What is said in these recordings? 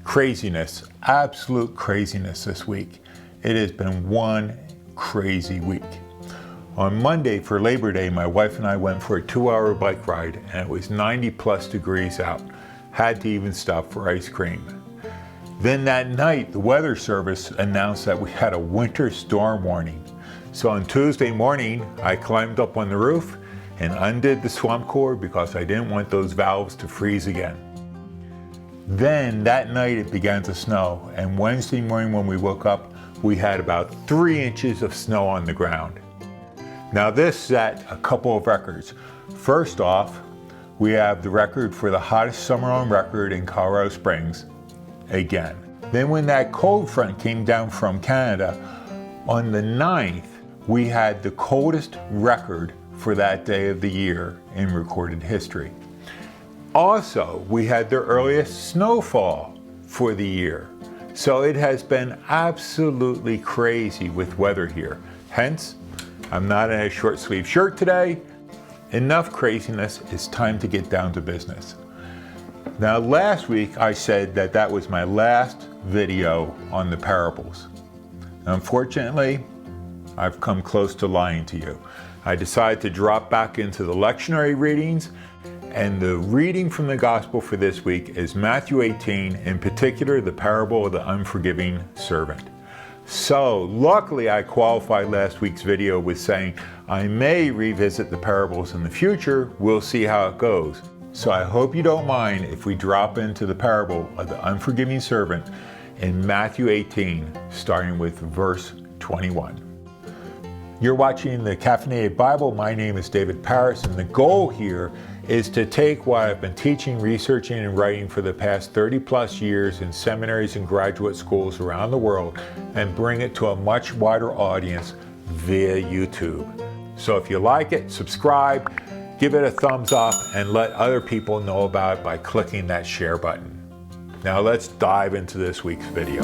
Craziness, absolute craziness this week. It has been one crazy week. On Monday for Labor Day, my wife and I went for a 2-hour bike ride and it was 90+ degrees out. Had to even stop for ice cream. Then that night, the Weather Service announced that we had a winter storm warning. So on Tuesday morning, I climbed up on the roof and undid the swamp cord because I didn't want those valves to freeze again. Then that night it began to snow, and Wednesday morning when we woke up, we had about 3 inches of snow on the ground. Now this set a couple of records. First off, we have the record for the hottest summer on record in Colorado Springs, again. Then when that cold front came down from Canada, on the 9th, we had the coldest record for that day of the year in recorded history. Also, we had the earliest snowfall for the year. So it has been absolutely crazy with weather here. Hence, I'm not in a short sleeve shirt today. Enough craziness, it's time to get down to business. Now last week I said that that was my last video on the parables. Unfortunately, I've come close to lying to you. I decided to drop back into the lectionary readings, and the reading from the gospel for this week is Matthew 18, in particular the parable of the unforgiving servant. So luckily I qualified last week's video with saying I may revisit the parables in the future. We'll see how it goes. So I hope you don't mind if we drop into the parable of the unforgiving servant in Matthew 18, starting with verse 21. You're watching the Caffeinated Bible. My name is David Paris, and the goal here is to take what I've been teaching, researching, and writing for the past 30+ years in seminaries and graduate schools around the world and bring it to a much wider audience via YouTube. So if you like it, subscribe, give it a thumbs up, and let other people know about it by clicking that share button. Now let's dive into this week's video.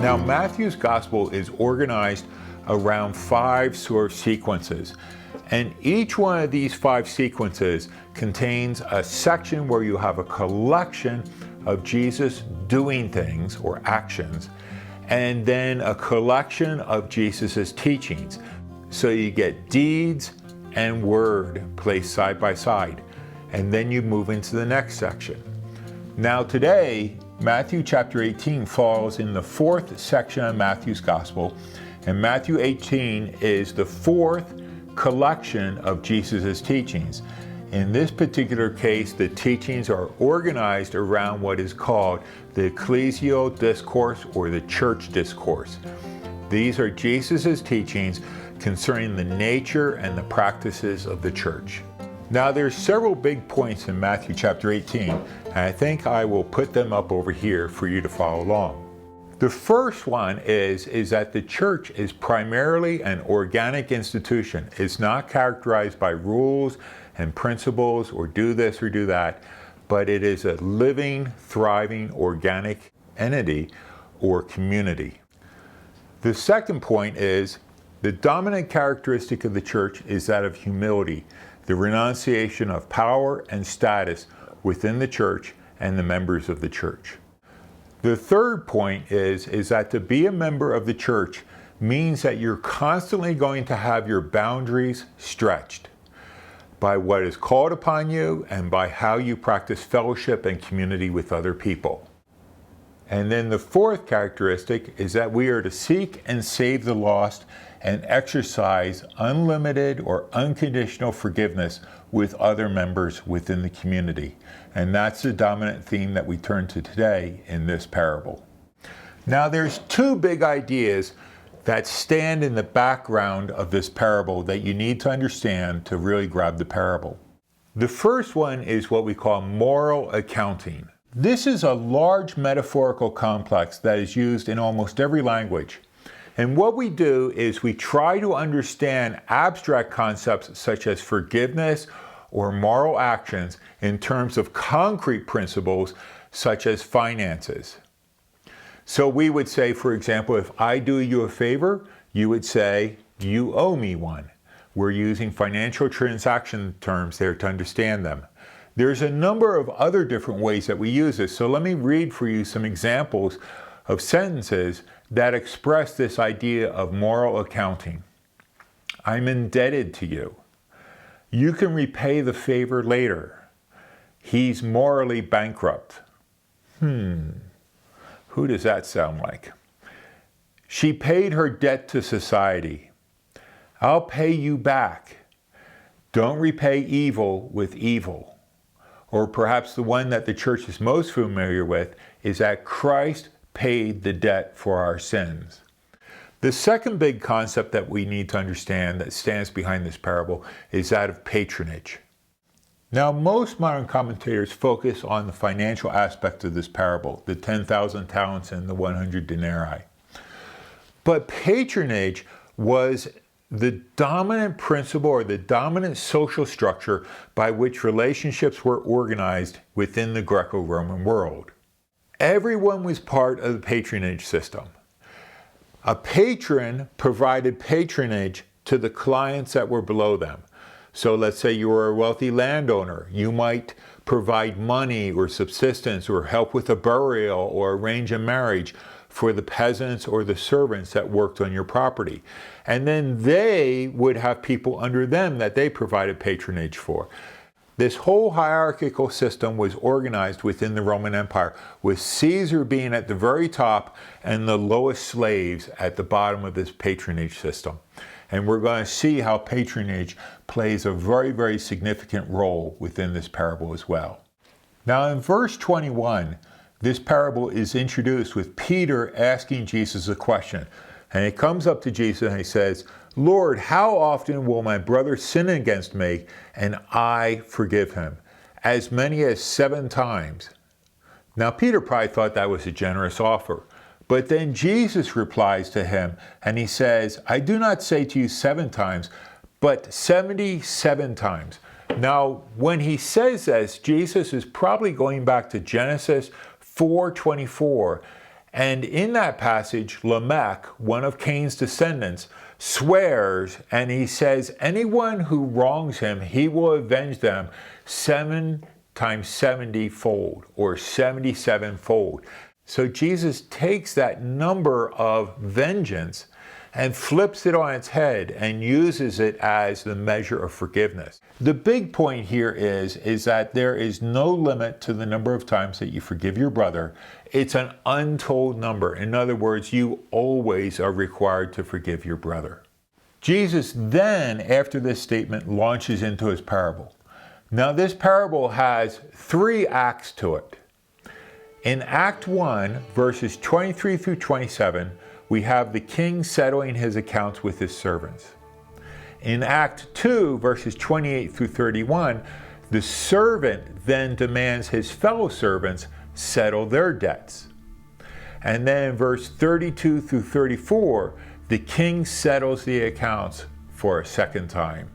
Now, Matthew's gospel is organized around 5 sort of sequences, and each one of these 5 sequences contains a section where you have a collection of Jesus doing things or actions, and then a collection of Jesus's teachings. So you get deeds and word placed side by side, and then you move into the next section. Now today, Matthew chapter 18 falls in the 4th section of Matthew's Gospel, and Matthew 18 is the 4th collection of Jesus' teachings. In this particular case, the teachings are organized around what is called the ecclesial discourse or the church discourse. These are Jesus' teachings concerning the nature and the practices of the church. Now there's several big points in Matthew chapter 18, and I think I will put them up over here for you to follow along. The first one is that the church is primarily an organic institution. It's not characterized by rules and principles or do this or do that, but it is a living, thriving, organic entity or community. The second point is the dominant characteristic of the church is that of humility, the renunciation of power and status within the church and the members of the church. The third point is that to be a member of the church means that you're constantly going to have your boundaries stretched by what is called upon you and by how you practice fellowship and community with other people. And then the fourth characteristic is that we are to seek and save the lost and exercise unlimited or unconditional forgiveness with other members within the community. And that's the dominant theme that we turn to today in this parable. Now there's 2 big ideas that stand in the background of this parable that you need to understand to really grab the parable. The first one is what we call moral accounting. This is a large metaphorical complex that is used in almost every language. And what we do is we try to understand abstract concepts such as forgiveness or moral actions in terms of concrete principles such as finances. So we would say, for example, if I do you a favor, you would say, you owe me one. We're using financial transaction terms there to understand them. There's a number of other different ways that we use this. So let me read for you some examples of sentences that express this idea of moral accounting. I'm indebted to you. You can repay the favor later. He's morally bankrupt. Who does that sound like? She paid her debt to society. I'll pay you back. Don't repay evil with evil. Or perhaps the one that the church is most familiar with is that Christ paid the debt for our sins. The second big concept that we need to understand that stands behind this parable is that of patronage. Now, most modern commentators focus on the financial aspect of this parable, the 10,000 talents and the 100 denarii. But patronage was the dominant principle or the dominant social structure by which relationships were organized within the Greco-Roman world. Everyone was part of the patronage system. A patron provided patronage to the clients that were below them. So let's say you were a wealthy landowner. You might provide money or subsistence or help with a burial or arrange a marriage for the peasants or the servants that worked on your property. And then they would have people under them that they provided patronage for. This whole hierarchical system was organized within the Roman Empire, with Caesar being at the very top and the lowest slaves at the bottom of this patronage system. And we're going to see how patronage plays a very, very significant role within this parable as well. Now in verse 21, this parable is introduced with Peter asking Jesus a question. And he comes up to Jesus and he says, Lord, how often will my brother sin against me and I forgive him? As many as 7 times. Now Peter probably thought that was a generous offer. But then Jesus replies to him and he says, I do not say to you 7 times, but 77 times. Now, when he says this, Jesus is probably going back to Genesis 4:24. And in that passage, Lamech, one of Cain's descendants, swears and he says, anyone who wrongs him, he will avenge them 7 times 70-fold or 77-fold. So Jesus takes that number of vengeance and flips it on its head and uses it as the measure of forgiveness. The big point here is that there is no limit to the number of times that you forgive your brother. It's an untold number. In other words, you always are required to forgive your brother. Jesus then, after this statement, launches into his parable. Now this parable has 3 acts to it. In Act 1, verses 23 through 27, we have the king settling his accounts with his servants. In Act 2, verses 28 through 31, the servant then demands his fellow servants settle their debts. And then in verse 32 through 34, the king settles the accounts for a second time.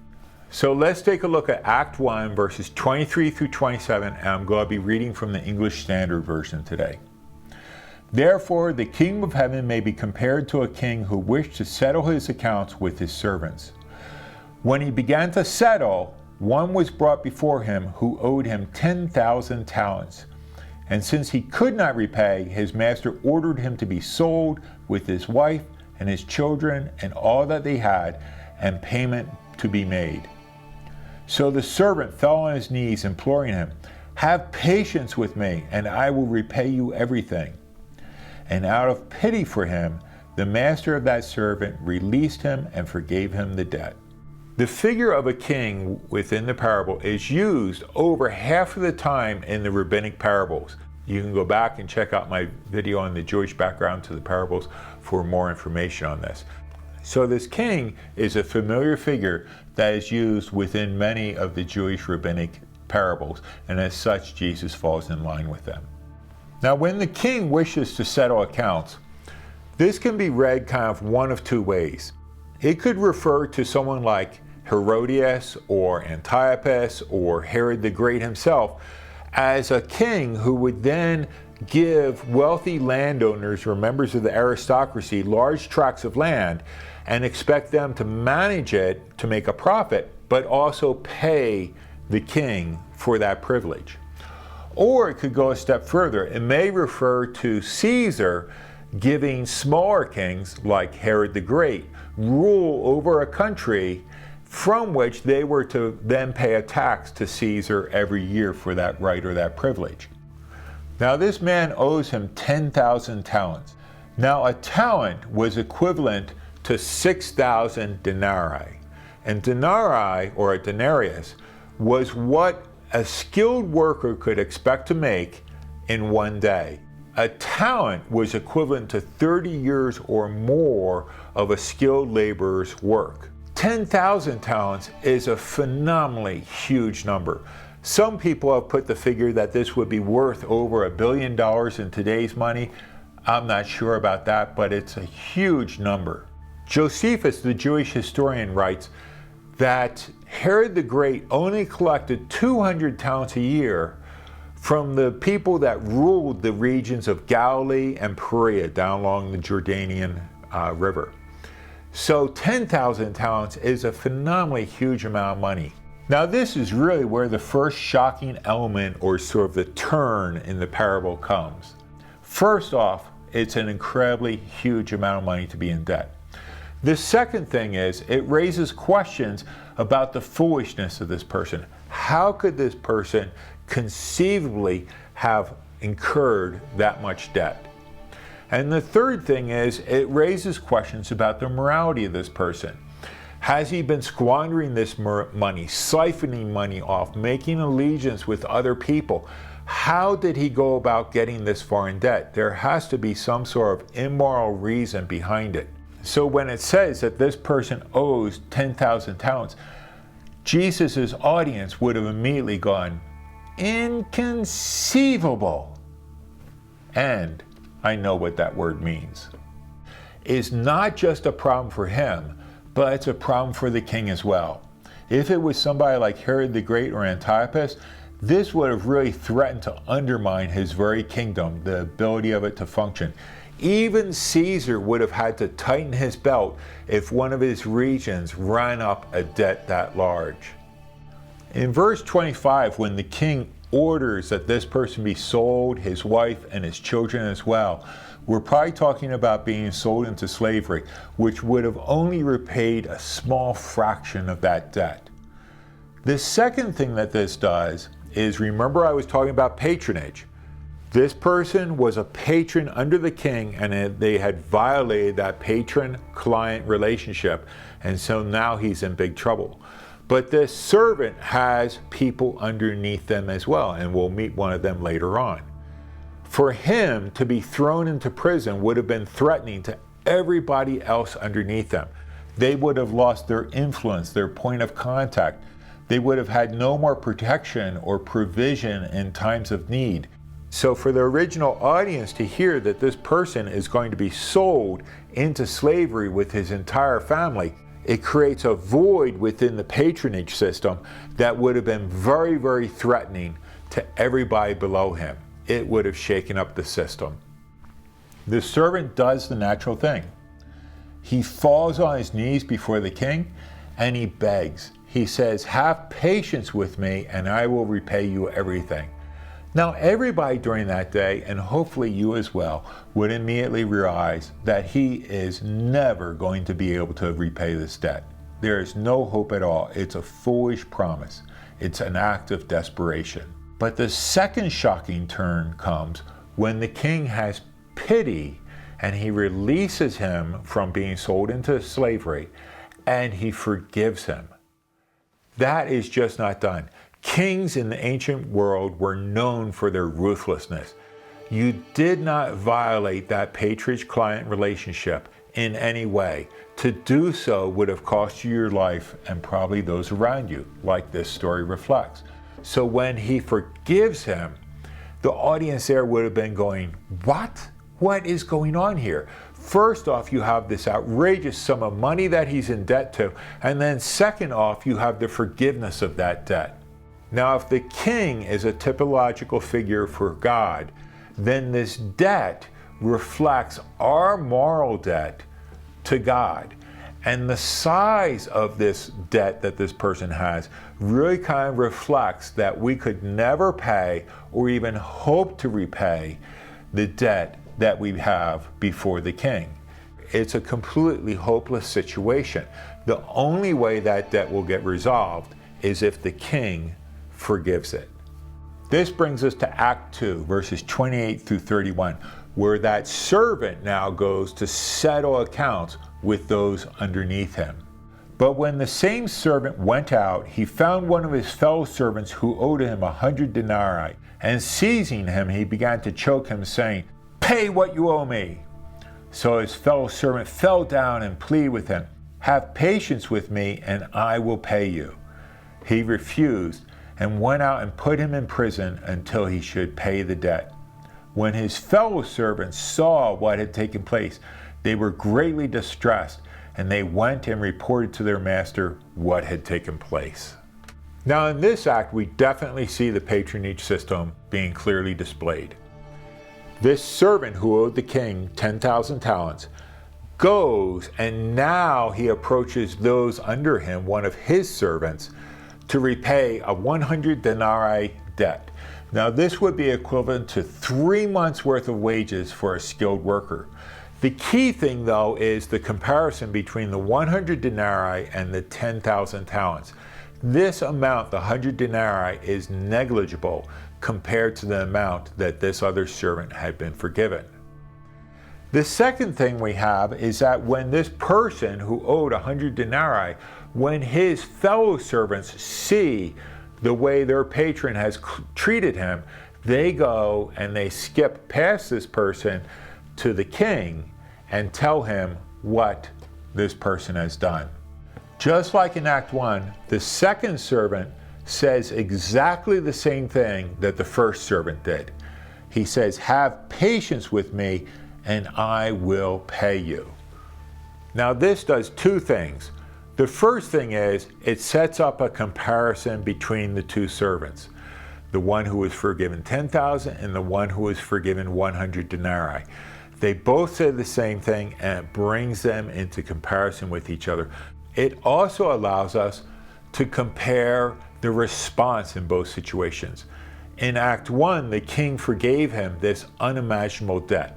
So let's take a look at Act 1, verses 23 through 27, and I'm going to be reading from the English Standard Version today. Therefore, the kingdom of heaven may be compared to a king who wished to settle his accounts with his servants. When he began to settle, one was brought before him who owed him 10,000 talents. And since he could not repay, his master ordered him to be sold with his wife and his children and all that they had, and payment to be made. So the servant fell on his knees, imploring him, have patience with me, and I will repay you everything. And out of pity for him, the master of that servant released him and forgave him the debt. The figure of a king within the parable is used over half of the time in the rabbinic parables. You can go back and check out my video on the Jewish background to the parables for more information on this. So this king is a familiar figure that is used within many of the Jewish rabbinic parables, and as such, Jesus falls in line with them. Now, when the king wishes to settle accounts, this can be read kind of one of 2 ways. It could refer to someone like Herodias or Antiochus or Herod the Great himself as a king who would then give wealthy landowners or members of the aristocracy large tracts of land and expect them to manage it to make a profit, but also pay the king for that privilege. Or it could go a step further. It may refer to Caesar giving smaller kings like Herod the Great rule over a country from which they were to then pay a tax to Caesar every year for that right or that privilege. Now this man owes him 10,000 talents. Now a talent was equivalent to 6,000 denarii. And denarii, or a denarius, was what a skilled worker could expect to make in one day. A talent was equivalent to 30 years or more of a skilled laborer's work. 10,000 talents is a phenomenally huge number. Some people have put the figure that this would be worth over $1 billion in today's money. I'm not sure about that, but it's a huge number. Josephus, the Jewish historian, writes that Herod the Great only collected 200 talents a year from the people that ruled the regions of Galilee and Perea down along the Jordanian River. So 10,000 talents is a phenomenally huge amount of money. Now this is really where the first shocking element or sort of the turn in the parable comes. First off, it's an incredibly huge amount of money to be in debt. The second thing is it raises questions about the foolishness of this person. How could this person conceivably have incurred that much debt? And the third thing is it raises questions about the morality of this person. Has he been squandering this money, siphoning money off, making allegiance with other people? How did he go about getting this far in debt? There has to be some sort of immoral reason behind it. So when it says that this person owes 10,000 talents, Jesus' audience would have immediately gone, inconceivable. And I know what that word means. It's not just a problem for him, but it's a problem for the king as well. If it was somebody like Herod the Great or Antiochus, this would have really threatened to undermine his very kingdom, the ability of it to function. Even Caesar would have had to tighten his belt if one of his regions ran up a debt that large. In verse 25, when the king orders that this person be sold, his wife and his children as well, we're probably talking about being sold into slavery, which would have only repaid a small fraction of that debt. The second thing that this does is, remember I was talking about patronage. This person was a patron under the king, and they had violated that patron-client relationship, and so now he's in big trouble. But this servant has people underneath them as well, and we'll meet one of them later on. For him to be thrown into prison would have been threatening to everybody else underneath them. They would have lost their influence, their point of contact. They would have had no more protection or provision in times of need. So for the original audience to hear that this person is going to be sold into slavery with his entire family, it creates a void within the patronage system that would have been very, very threatening to everybody below him. It would have shaken up the system. The servant does the natural thing. He falls on his knees before the king and he begs. He says, "Have patience with me and I will repay you everything." Now everybody during that day, and hopefully you as well, would immediately realize that he is never going to be able to repay this debt. There is no hope at all. It's a foolish promise. It's an act of desperation. But the second shocking turn comes when the king has pity and he releases him from being sold into slavery and he forgives him. That is just not done. Kings in the ancient world were known for their ruthlessness. You did not violate that patronage-client relationship in any way. To do so would have cost you your life and probably those around you, like this story reflects. So when he forgives him, the audience there would have been going, "What? What is going on here?" First off, you have this outrageous sum of money that he's in debt to, and then second off, you have the forgiveness of that debt. Now, if the king is a typological figure for God, then this debt reflects our moral debt to God. And the size of this debt that this person has really kind of reflects that we could never pay or even hope to repay the debt that we have before the king. It's a completely hopeless situation. The only way that debt will get resolved is if the king forgives it. This brings us to Act 2, verses 28 through 31, where that servant now goes to settle accounts with those underneath him. But when the same servant went out, he found one of his fellow servants who owed him 100 denarii, and seizing him, he began to choke him, saying, "Pay what you owe me." So his fellow servant fell down and pleaded with him, "Have patience with me, and I will pay you." He refused, and went out and put him in prison until he should pay the debt. When his fellow servants saw what had taken place, they were greatly distressed, and they went and reported to their master what had taken place. Now, in this act, we definitely see the patronage system being clearly displayed. This servant who owed the king 10,000 talents goes, and now he approaches those under him, one of his servants, to repay a 100 denarii debt. Now, this would be equivalent to 3 months' worth of wages for a skilled worker. The key thing, though, is the comparison between the 100 denarii and the 10,000 talents. This amount, the 100 denarii, is negligible compared to the amount that this other servant had been forgiven. The second thing we have is that when this person who owed 100 denarii, when his fellow servants see the way their patron has treated him, they go and they skip past this person to the king and tell him what this person has done. Just like in Act 1, the second servant says exactly the same thing that the first servant did. He says, "Have patience with me, and I will pay you." Now, this does two things. The first thing is it sets up a comparison between the two servants, the one who was forgiven 10,000 and the one who was forgiven 100 denarii. They both say the same thing, and it brings them into comparison with each other. It also allows us to compare the response in both situations. In Act 1, the king forgave him this unimaginable debt.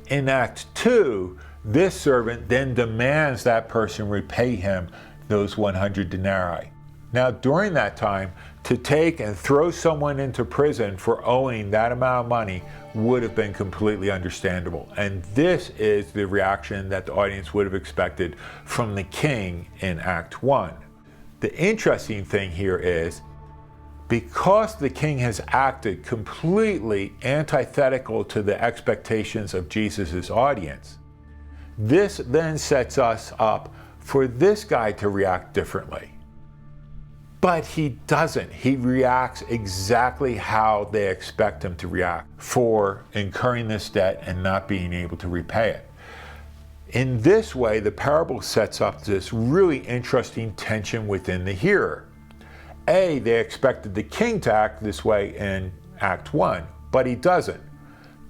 In Act 2, this servant then demands that person repay him those 100 denarii. Now, during that time, to take and throw someone into prison for owing that amount of money would have been completely understandable. And this is the reaction that the audience would have expected from the king in Act 1. The interesting thing here is, because the king has acted completely antithetical to the expectations of Jesus' audience, this then sets us up for this guy to react differently. But he doesn't. He reacts exactly how they expect him to react for incurring this debt and not being able to repay it. In this way, the parable sets up this really interesting tension within the hearer. A, they expected the king to act this way in Act 1, but he doesn't.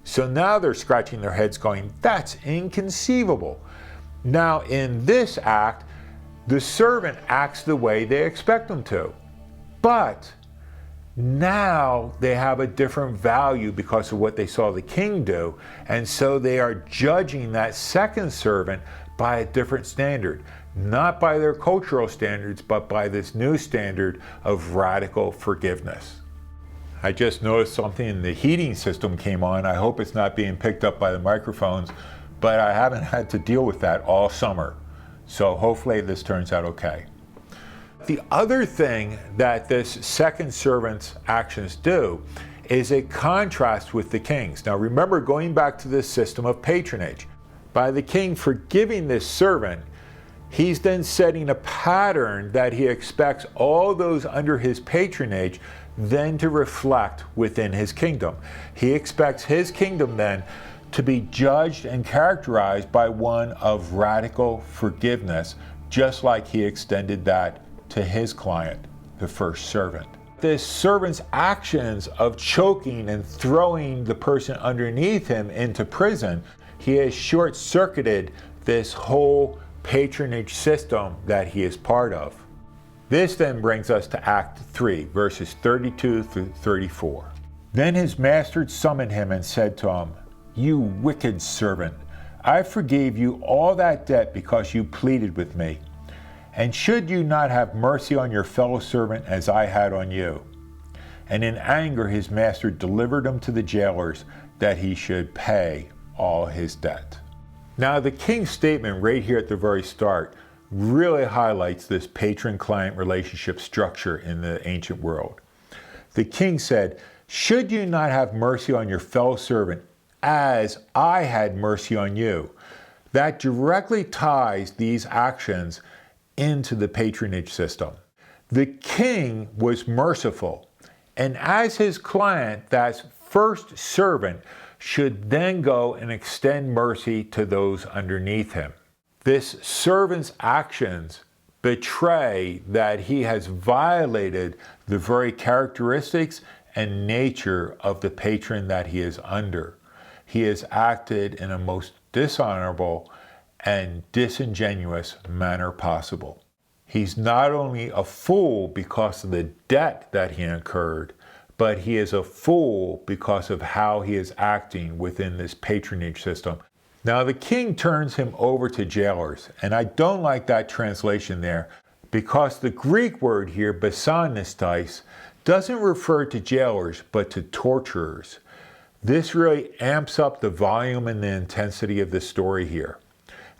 So now they're scratching their heads going, "That's inconceivable." Now in this act, the servant acts the way they expect him to. But now they have a different value because of what they saw the king do, and so they are judging that second servant by a different standard. Not by their cultural standards, but by this new standard of radical forgiveness. I just noticed something in the heating system came on. I hope it's not being picked up by the microphones, but I haven't had to deal with that all summer. So hopefully this turns out okay. The other thing that this second servant's actions do is it contrasts with the king's. Now remember, going back to this system of patronage, by the king forgiving this servant, he's then setting a pattern that he expects all those under his patronage then to reflect within his kingdom. He expects his kingdom then to be judged and characterized by one of radical forgiveness, just like he extended that to his client, the first servant. This servant's actions of choking and throwing the person underneath him into prison, he has short-circuited this whole patronage system that he is part of. This then brings us to Act 3, verses 32 through 34. Then his master summoned him and said to him, "You wicked servant, I forgave you all that debt because you pleaded with me. And should you not have mercy on your fellow servant as I had on you?" And in anger his master delivered him to the jailers that he should pay all his debt. Now the king's statement right here at the very start really highlights this patron-client relationship structure in the ancient world. The king said, "Should you not have mercy on your fellow servant as I had mercy on you?" That directly ties these actions into the patronage system. The king was merciful, and as his client, that first servant, should then go and extend mercy to those underneath him. This servant's actions betray that he has violated the very characteristics and nature of the patron that he is under. He has acted in a most dishonorable and disingenuous manner possible. He's not only a fool because of the debt that he incurred, but he is a fool because of how he is acting within this patronage system. Now the king turns him over to jailers, and I don't like that translation there because the Greek word here, basanistais, doesn't refer to jailers but to torturers. This really amps up the volume and the intensity of the story here.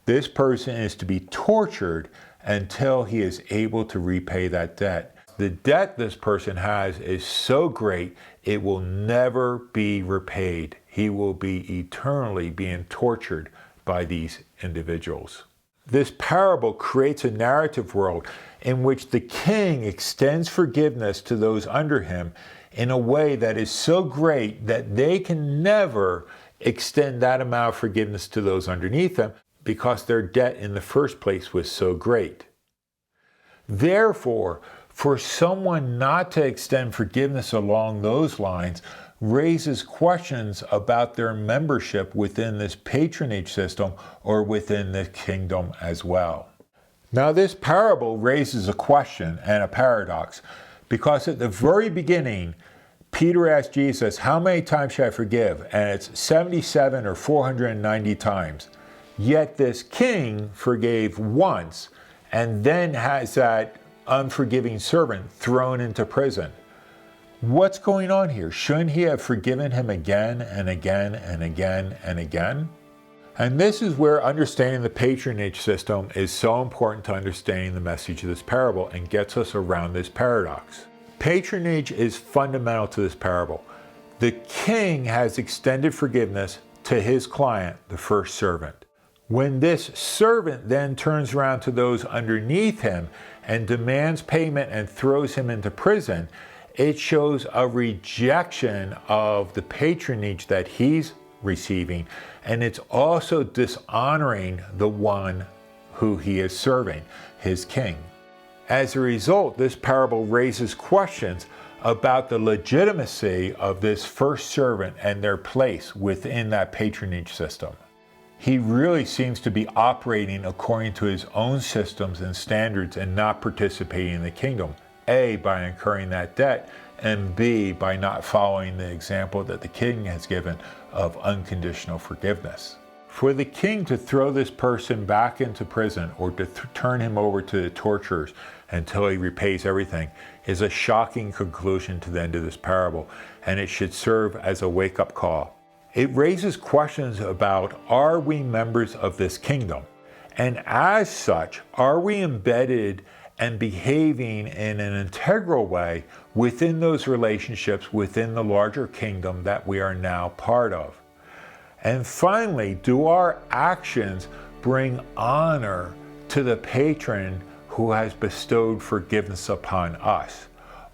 This person is to be tortured until he is able to repay that debt. The debt this person has is so great, it will never be repaid. He will be eternally being tortured by these individuals. This parable creates a narrative world in which the king extends forgiveness to those under him in a way that is so great that they can never extend that amount of forgiveness to those underneath them because their debt in the first place was so great. Therefore, for someone not to extend forgiveness along those lines raises questions about their membership within this patronage system or within the kingdom as well. Now this parable raises a question and a paradox because at the very beginning, Peter asked Jesus, "How many times should I forgive?" And it's 77 or 490 times. Yet this king forgave once and then has that unforgiving servant thrown into prison. What's going on here? Shouldn't he have forgiven him again and again and again and again? And this is where understanding the patronage system is so important to understanding the message of this parable and gets us around this paradox. Patronage is fundamental to this parable. The king has extended forgiveness to his client, the first servant. When this servant then turns around to those underneath him and demands payment and throws him into prison, it shows a rejection of the patronage that he's receiving, and it's also dishonoring the one who he is serving, his king. As a result, this parable raises questions about the legitimacy of this first servant and their place within that patronage system. He really seems to be operating according to his own systems and standards and not participating in the kingdom, A, by incurring that debt, and B, by not following the example that the king has given of unconditional forgiveness. For the king to throw this person back into prison or to turn him over to the torturers until he repays everything is a shocking conclusion to the end of this parable, and it should serve as a wake-up call. It raises questions about, are we members of this kingdom? And as such, are we embedded and behaving in an integral way within those relationships within the larger kingdom that we are now part of? And finally, do our actions bring honor to the patron who has bestowed forgiveness upon us?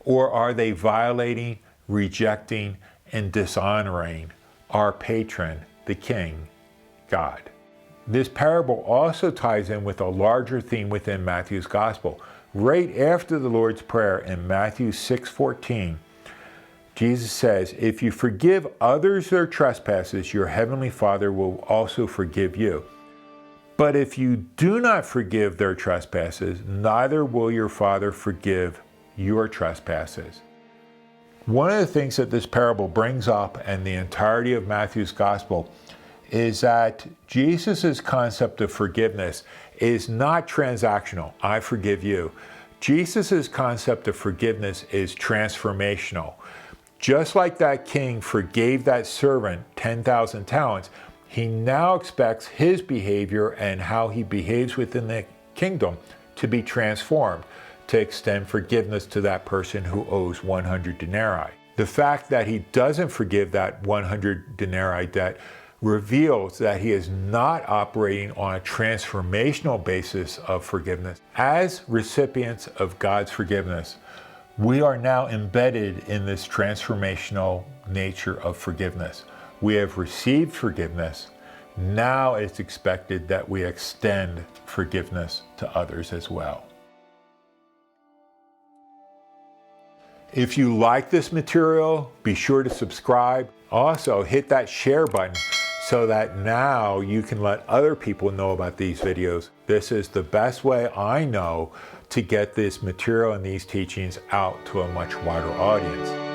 Or are they violating, rejecting, and dishonoring our patron the King, God. This parable also ties in with a larger theme within Matthew's Gospel. Right after the Lord's Prayer in Matthew 6:14, Jesus says, "If you forgive others their trespasses, your heavenly Father will also forgive you. But if you do not forgive their trespasses, neither will your Father forgive your trespasses." One of the things that this parable brings up in the entirety of Matthew's Gospel is that Jesus' concept of forgiveness is not transactional. I forgive you. Jesus' concept of forgiveness is transformational. Just like that king forgave that servant 10,000 talents, he now expects his behavior and how he behaves within the kingdom to be transformed, to extend forgiveness to that person who owes 100 denarii. The fact that he doesn't forgive that 100 denarii debt reveals that he is not operating on a transformational basis of forgiveness. As recipients of God's forgiveness, we are now embedded in this transformational nature of forgiveness. We have received forgiveness. Now it's expected that we extend forgiveness to others as well. If you like this material, be sure to subscribe. Also, hit that share button so that now you can let other people know about these videos. This is the best way I know to get this material and these teachings out to a much wider audience.